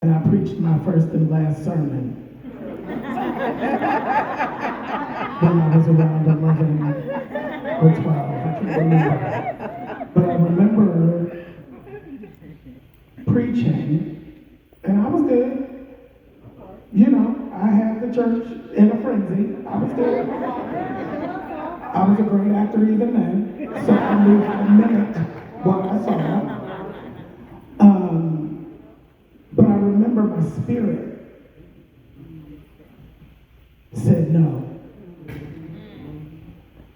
And I preached my first and last sermon when I was around 11 or 12, I can't remember. But I remember preaching, and I was good. You know, I had the church in a frenzy. I was good. I was a great actor even then, so I knew how to mimic what I saw. But I remember my spirit said no.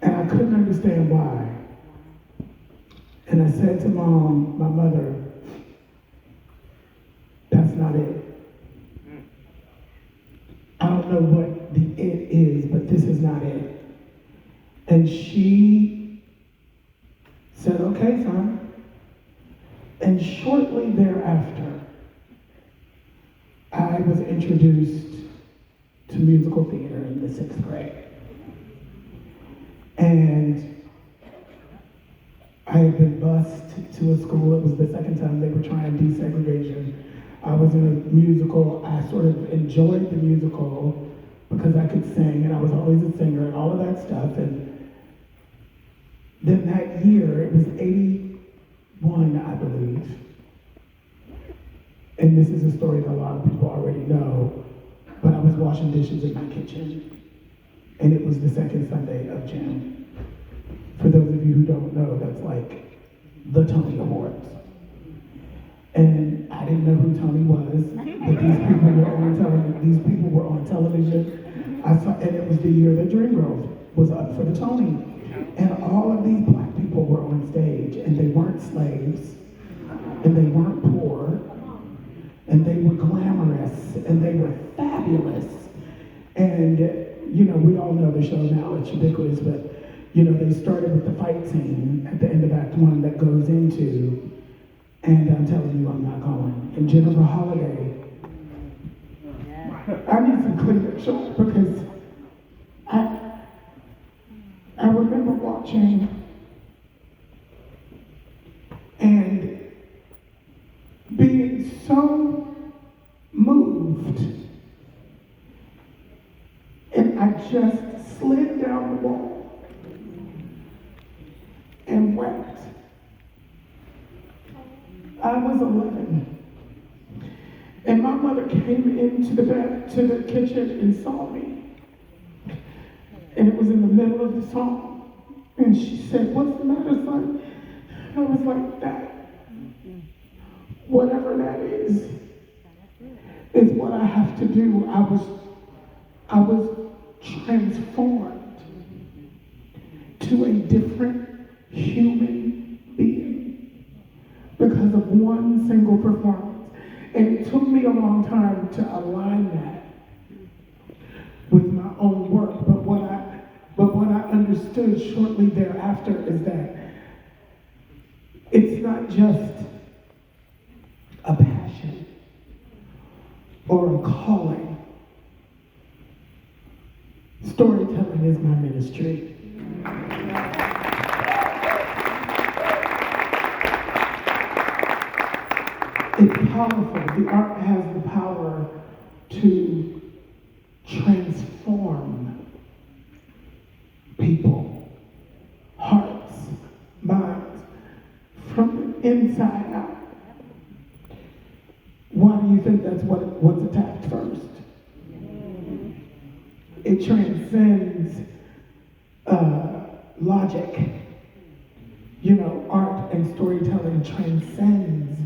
And I couldn't understand why. And I said to Mom, my mother, that's not it. I don't know what the it is, but this is not it. And she said, okay, son. And shortly thereafter, I was introduced to musical theater in the 6th grade. And I had been bused to a school. It was the second time they were trying desegregation. I was in a musical. I sort of enjoyed the musical because I could sing, and I was always a singer and all of that stuff. And then that year, it was 81, I believe. And this is a story that a lot of people already know, but I was washing dishes in my kitchen, and it was the second Sunday of June. For those of you who don't know, that's like the Tony Awards. And I didn't know who Tony was, but these people were on television. These people were on television. I saw, and it was the year that Dreamgirls was up for the Tony. And all of these black people were on stage, and they weren't slaves, and they weren't poor, and they were glamorous, and they were fabulous. And, you know, we all know the show now, it's ubiquitous, but, you know, they started with the fight scene at the end of Act 1 that goes into, and I'm telling you, I'm not going. And Jennifer Holliday, I need some cleavage because I remember watching and being so moved, and I just slid down the wall and wept. I was 11, and my mother came into the kitchen and saw me, and it was in the middle of the song, and she said, "What's the matter, son?" And I was like, "That, whatever that is what I have to do." I was transformed to a different human being because of one single performance. And it took me a long time to align that with my own work. But what I understood shortly thereafter is that it's not just a passion or a calling. Storytelling is my ministry. It's powerful. The art has the power to transform people, hearts, minds, from the inside out. Why do you think that's what's attacked first? It transcends logic. You know, art and storytelling transcends.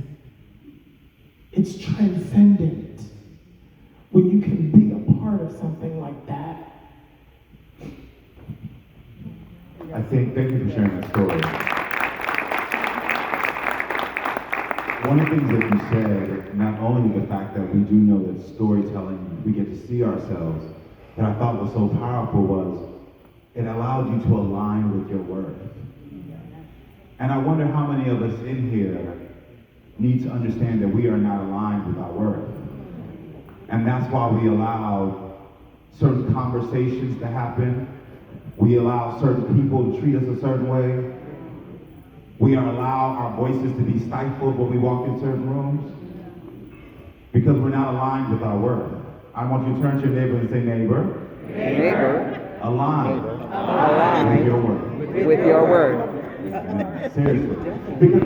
It's transcendent. When you can be a part of something like that. Thank you for sharing that story. One of the things that you said, not only the fact that we do know that storytelling, we get to see ourselves, but I thought was so powerful was it allowed you to align with your worth. And I wonder how many of us in here need to understand that we are not aligned with our worth. And that's why we allow certain conversations to happen. We allow certain people to treat us a certain way. We allow our voices to be stifled when we walk in certain rooms. because we're not aligned with our worth. I want you to turn to your neighbor and say, neighbor, Neighbor, align align with your worth. with your word. Seriously. Because